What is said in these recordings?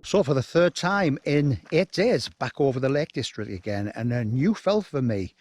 So for the third time in 8 days, back over the Lake District again, and a new fell for me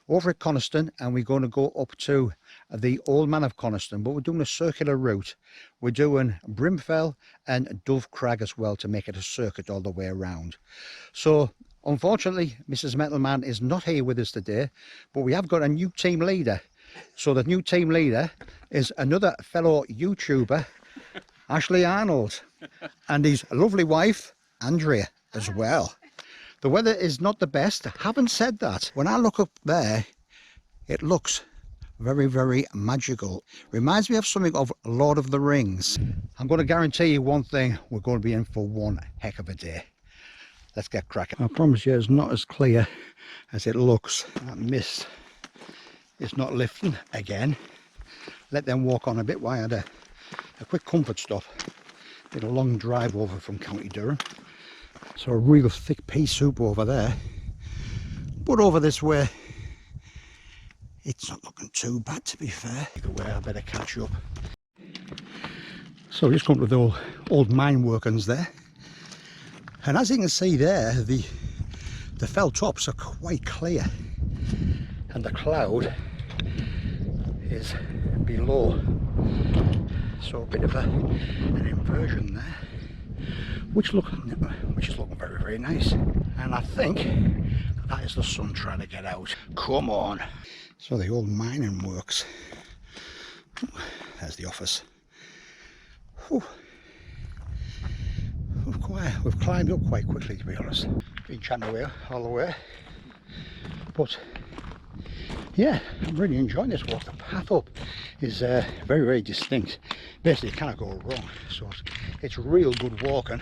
over at Coniston, and we're going to go up to the old Man of Coniston, but we're doing a circular route. We're doing Brimfell and Dove Crag as well to make it a circuit all the way around. So unfortunately, Mrs. Metalman is not here with us today, but we have got a new team leader. So the new team leader is another fellow YouTuber, Ashley Arnold, and his lovely wife, Andrea, as well. The weather is not the best. Having said that, when I look up there, it looks very, very magical. Reminds me of something of Lord of the Rings. I'm going to guarantee you one thing, we're going to be in for one heck of a day. Let's get cracking. I promise you it's not as clear as it looks. That mist is not lifting again. Let them walk on a bit while I had a quick comfort stop. Did a long drive over from County Durham. So a real thick pea soup over there. But over this way, it's not looking too bad, to be fair. Either way, I better catch up. So just come to the old mine workings there. And as you can see there, the fell tops are quite clear. And the cloud is below. So a bit of an inversion there, which is looking very, very nice. And I think that is the sun trying to get out. Come on. So the old mining works. There's the office. Whew. We've climbed up quite quickly, to be honest. Been chatting away all the way, but yeah, I'm really enjoying this walk. The path up is very, very distinct. Basically, you cannot go wrong. So it's real good walking.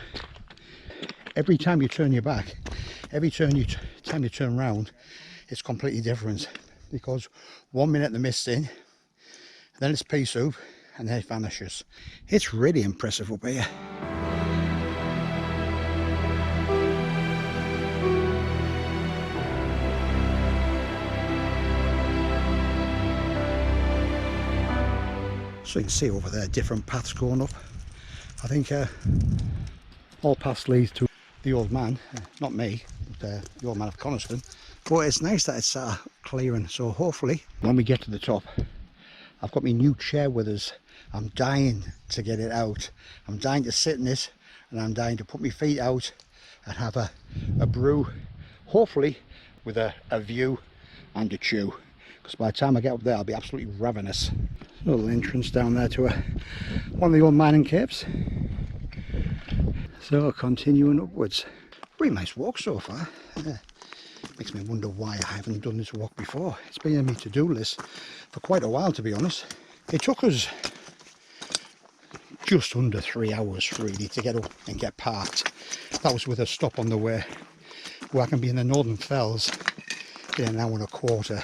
Every time you turn your back, every time you turn around, it's completely different. Because 1 minute the mist's in, then it's pea soup, and then it vanishes. It's really impressive up here. So you can see over there different paths going up. I think all paths lead to the old man, not me, but the old Man of Coniston. But it's nice that it's clearing, so hopefully when we get to the top, I've got my new chair with us. I'm dying to get it out. I'm dying to sit in it, and I'm dying to put my feet out and have a brew, hopefully with a view and a chew, because by the time I get up there I'll be absolutely ravenous. Little entrance down there to one of the old mining caves. So continuing upwards. Really nice walk so far. Makes me wonder why I haven't done this walk before. It's been on my to-do list for quite a while, to be honest. It took us just under 3 hours really to get up and get parked. That was with a stop on the way, where I can be in the Northern Fells in an hour and a quarter.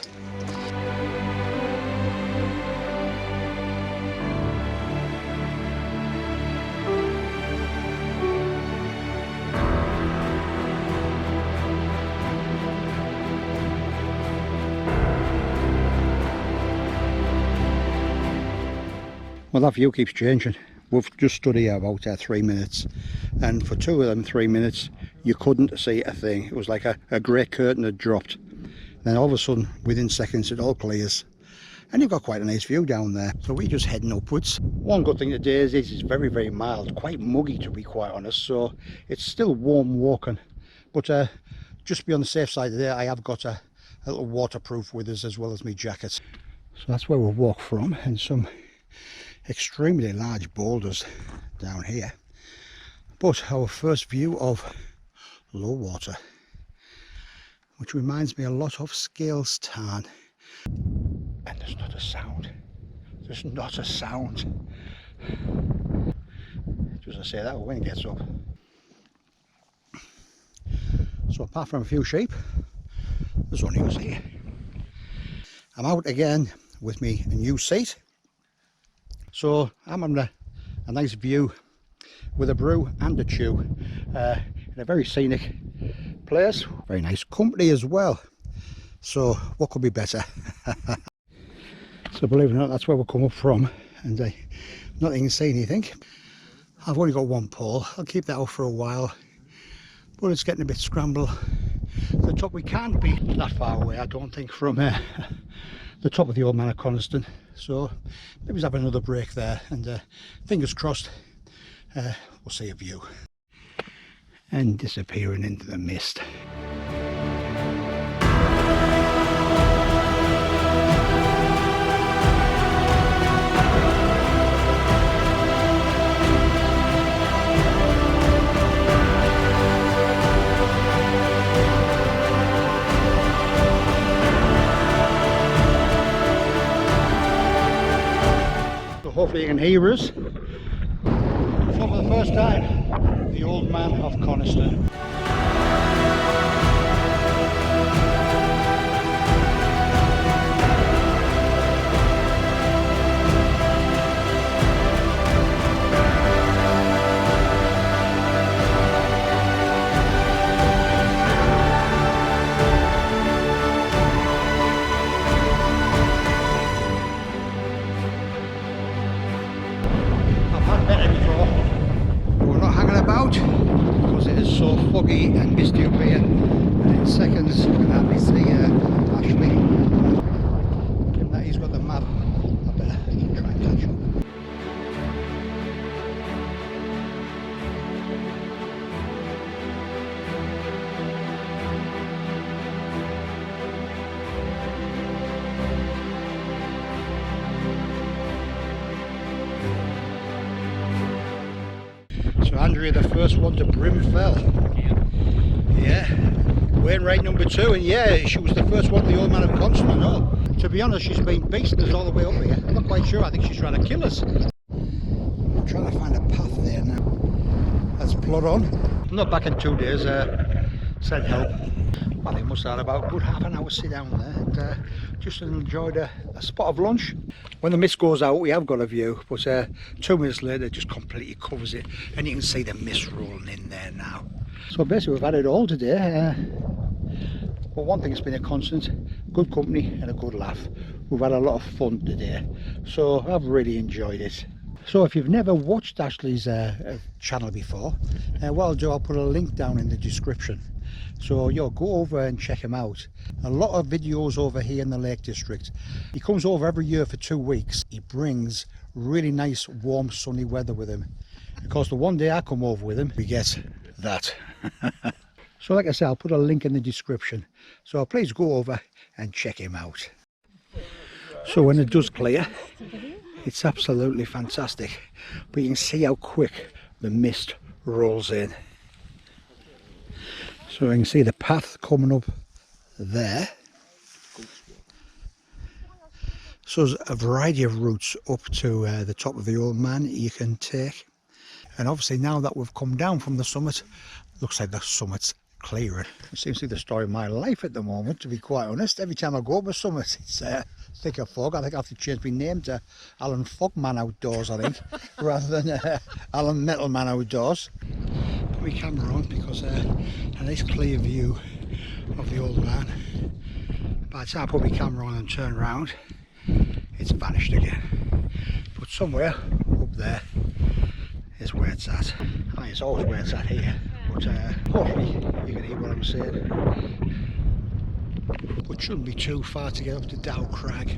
Well, that view keeps changing. We've just stood here about 3 minutes, and for 2 of them 3 minutes you couldn't see a thing. It was like a grey curtain had dropped. Then all of a sudden, within seconds, it all clears, and you've got quite a nice view down there. So we're just heading upwards. One good thing today is it's very, very mild, quite muggy to be quite honest, so it's still warm walking. But just to be on the safe side today, I have got a little waterproof with us, as well as my jacket. So that's where we'll walk from, and some extremely large boulders down here. But our first view of low water, which reminds me a lot of Scales Tarn. And there's not a sound. There's not a sound. Just I say that when it gets up. So apart from a few sheep, there's only us here. I'm out again with me a new seat. So I'm on a nice view with a brew and a chew in a very scenic place. Very nice company as well. So what could be better? So believe it or not, that's where we come up from. And Not that you can see anything. I've only got one pole. I'll keep that out for a while, but it's getting a bit scrambled. The top, we can't be that far away, I don't think, from the top of the old Man of Coniston, so maybe we'll have another break there, and fingers crossed we'll see a view. And disappearing into the mist. Hopefully you can hear us. So for the first time, the old Man of Coniston. Because it is so foggy and misty up here, and in seconds you can hardly see Ashley. Given that he's got the map, I better try and catch up. So Andrea, the first one to Brimfell. Yeah, Wainwright number 2, and yeah, she was the first one to the old Man of Coniston and all. To be honest, she's been beasting us all the way up here. I'm not quite sure, I think she's trying to kill us. I'm trying to find a path there now. Let's plod on. I'm not back in 2 days, send help. Well, they must have had about a good half an hour sit down there, and just enjoyed a spot of lunch. When the mist goes out, we have got a view, but 2 minutes later it just completely covers it, and you can see the mist rolling in there now. So basically we've had it all today, but one thing has been a constant: good company and a good laugh. We've had a lot of fun today, so I've really enjoyed it. So if you've never watched Ashley's channel before, what I'll do, I'll put a link down in the description. So go over and check him out. A lot of videos over here in the Lake District. He comes over every year for 2 weeks. He brings really nice warm sunny weather with him. Of course, the one day I come over with him, we get that. So like I said, I'll put a link in the description, so please go over and check him out. So when it does clear, it's absolutely fantastic, but you can see how quick the mist rolls in. So you can see the path coming up there. So there's a variety of routes up to the top of the old man you can take. And obviously now that we've come down from the summit, looks like the summit's clearing. It seems to be the story of my life at the moment, to be quite honest. Every time I go up a summit, it's thick of fog. I think I have to change my name to Man Outdoors, I think, rather than Man Outdoors. Put my camera on because a nice clear view of the old man. By the time I put my camera on and turn around, it's vanished again. But somewhere up there is where it's at. I mean, it's always where it's at here, but hopefully you can hear what I'm saying. But shouldn't be too far to get up to Crag,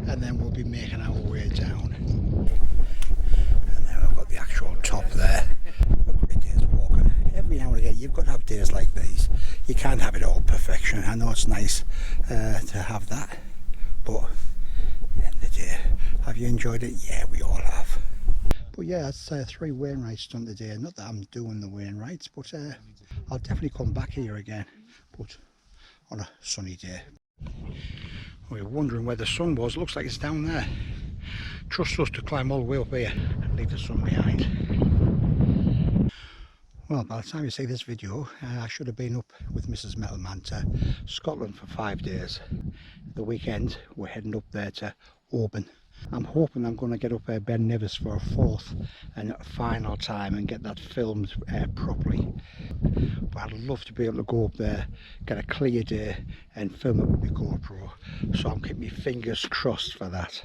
and then we'll be making our way down. And then we've got the actual top there. A great day's walking. Every now and again you've got to have days like these. You can't have it all perfection. I know it's nice to have that, but at the end of the day, have you enjoyed it? Yeah, we all have. But yeah, that's 3 Wainwrights done today. Not that I'm doing the Wainwrights, but I'll definitely come back here again, but on a sunny day. We were wondering where the sun was. Looks like it's down there. Trust us to climb all the way up here and leave the sun behind. Well, by the time you see this video, I should have been up with Mrs. Metalman to Scotland for 5 days. The weekend we're heading up there to Oban. I'm hoping I'm going to get up Ben Nevis for a 4th and final time and get that filmed properly. But I'd love to be able to go up there, get a clear day and film it with my GoPro. So I'm keeping my fingers crossed for that.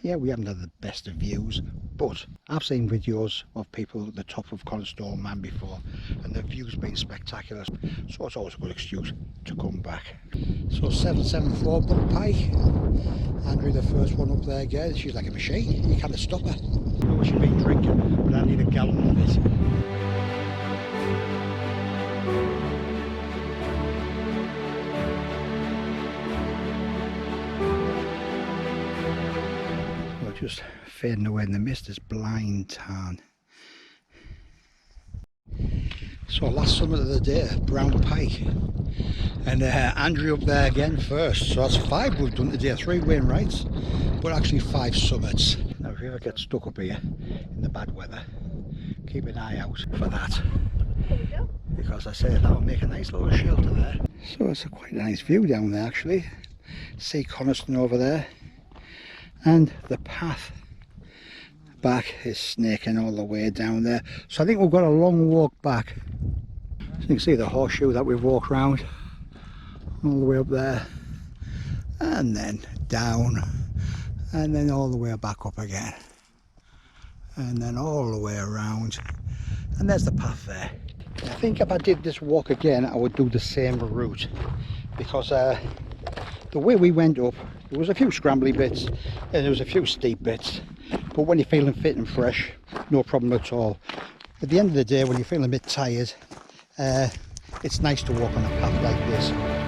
Yeah, we haven't had the best of views, but I've seen videos of people at the top of Coniston Man before, and the view's been spectacular, so it's always a good excuse to come back. So 774 Buck Pike, Andrew the first one up there again. She's like a machine, you can't stop her. I know what she's been drinking, but I need a gallon of it. Just fading away in the mist is Blind Tarn. So last summit of the day, Brown Pike, and Andrew up there again first. So that's 5 we've done today, 3 Wainwrights, but actually 5 summits. Now if you ever get stuck up here in the bad weather, keep an eye out for that, because I say that'll make a nice little shelter there. So it's a quite nice view down there actually. See Coniston over there. And the path back is snaking all the way down there. So I think we've got a long walk back. So you can see the horseshoe that we've walked round all the way up there, and then down, and then all the way back up again, and then all the way around, and there's the path there. I think if I did this walk again, I would do the same route, because the way we went up, there was a few scrambly bits and there was a few steep bits, but when you're feeling fit and fresh, no problem at all. At the end of the day, when you're feeling a bit tired, it's nice to walk on a path like this.